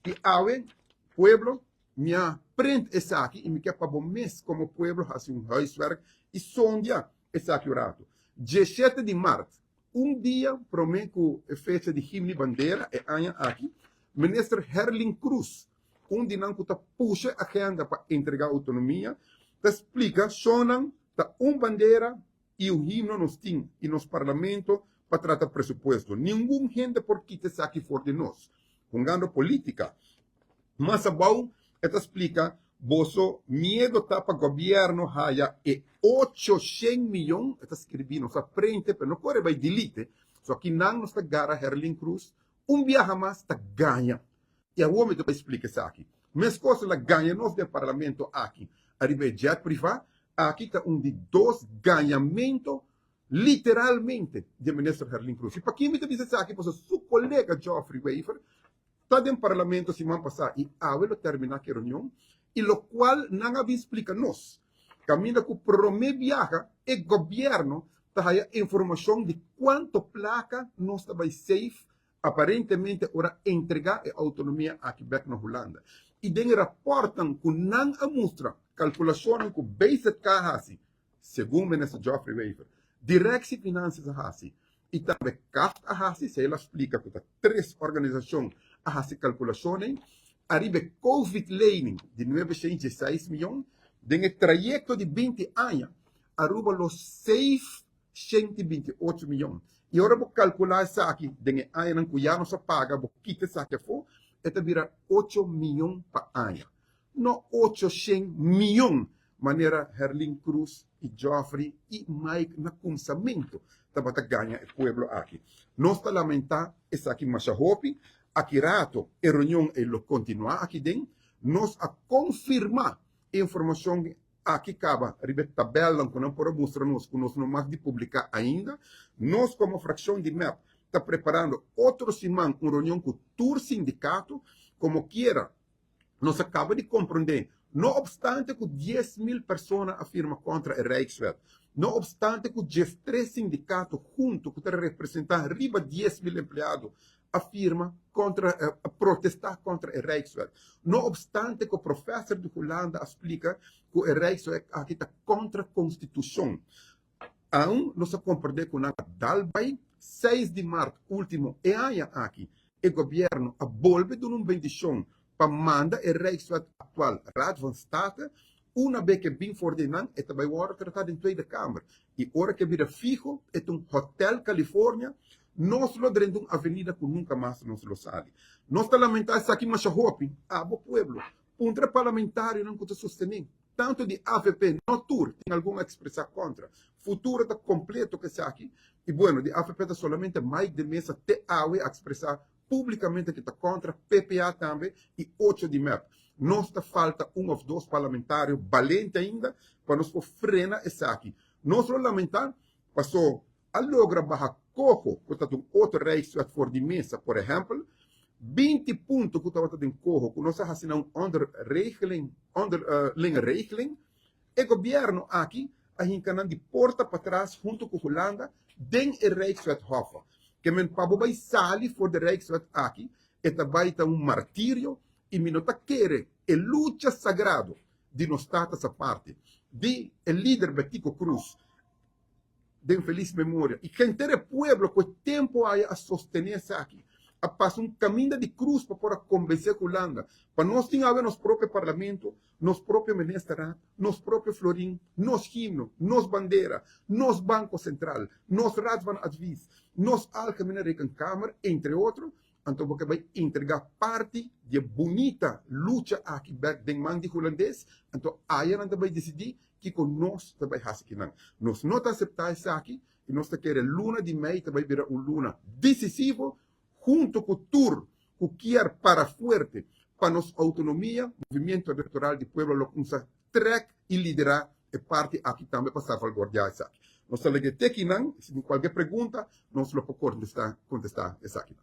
Y ave, pueblo, me aprende essa aqui e me quer para bom mês como pueblo hace um huiswerk e sondia essa aqui o rato. 17 de março, dia prometo a fecha de himne bandeira e anha aqui, ministro Herling Cruz, dia não que puxa a agenda para entregar autonomia, te explica, sonan, ta bandeira e o himno nos tem e nos parlamento para tratar presupuesto. Nenhum gente por que te aqui for de nós. Jugando política. Mas a bom, esta explica, boso, medo tapa governo haya e 800 milhões, esta escrevi, nos aprende, pero não corre vai delete, só que não nos gara Herling Cruz, viaja mais está ganha. E a homem te explica isso aqui. Mas coisa la ganha nós do parlamento aqui, arriba jet privado, aqui está de dois ganhamentos literalmente de ministro Herling Cruz. E para quem me diz isso aqui, pois seu colega Geoffrey Wafer está no parlamento semana passada e avelo terminar a reunião, e lo qual não havia explica nós. Camina que o promê viaja e governo está a informação de quanto placa nós está safe aparentemente ora entregar a autonomia aqui na Holanda. E den reportam que não mostra calculação que base kahasi, segundo o ministro Geoffrey Wafer, Directie Finanças hasi, e também CAFT hasi, se ela explica que três organizações hasi calculações, arriba COVID-19 de 916 milhões, den trajeto de 20 anos, arriba los 628 milhões. E agora vou calcular isso aqui, den ano que já não se paga, vou quitar isso aqui fora, eta vira 8 milhões para ano. Não 800 milhões, maneira Herling Cruz e Geoffrey e Mike na pensamento para ganhar o pueblo aqui. Nós está lamentar isso aqui mais hopi, aqui rato a reunião e lo continuar aqui dentro, nós a confirmar a informação aqui acaba, ribe tabela que não pode mostrar-nos, que nós não mais de publicar ainda, nós como fração de MEP está preparando outro semana uma reunião com o sindicato, como quiera, nós acaba de compreender, não obstante que 10.000 pessoas afirmam contra o Rijkswet, não obstante que 13 sindicatos juntos, que representam riba 10.000 empregados, afirma contra, protestar contra o Rijkswet. Não obstante que o professor de Holanda explica que o Rijkswet aqui está contra a Constituição. Aún não se compreende que nada dalbai 6 de março último e aí aqui o governo a volve de uma bendição para mandar o Rijkswet atual Raad van State uma vez que bem ordenado e também agora tratado em Tweede Kamer. E hora que vira fijo é um Hotel California. Nós lo dentro uma avenida que nunca mais nos lo sabe. Nós está lamentando isso aqui, mas a hopi, o pueblo, parlamentário não pode sostener. Tanto de AFP, não tur, tem alguma expressão contra. Futuro está completo que está aqui. E bueno, de AFP está solamente mais de mesa te awe a expressar publicamente que está contra, PPA também, e 8 de MEP. Nós está falta um ou dois parlamentários valentes ainda, para nos frenar isso aqui. Nós lo lamentar, passou a logra barra cojo, portanto, um outro Rijkswet for de mesa, por exemplo, 20 pontos que estava em cojo, que nós assinamos onder regeling, o governo aqui, a gente de porta para trás, junto com a Holanda, den o Rijkswet Hofa, que men pabo vai sair for de Rijkswet aqui, e também está martírio, e minota querer, e luta sagrado de nós essa parte, de o líder Betico Cruz, de infeliz memória. E que inteiro pueblo, com o tempo a sostener-se aqui, a passar caminho de cruz para poder convencer a Holanda, para nós termos nosso próprio parlamento, nosso próprio ministério, nosso próprio florim, nosso himno, nossa bandeira, nosso banco central, nosso Raad van Advies, nosso algemene rekenkamer, entre outros, então porque vai entregar parte de bonita luta aqui de man de holandês, então aí não vai decidir que nós também fazemos aqui não. Nós não aceitamos isso aqui, e nós queremos luna de mei também virar luna decisivo, junto com o tour, que quer para forte, para nossa autonomia, movimento eleitoral do povo, que nos track e liderar a parte aqui também para salvaguardar isso aqui. Nós até aqui não, se tem qualquer pergunta, nós podemos contestar isso aqui.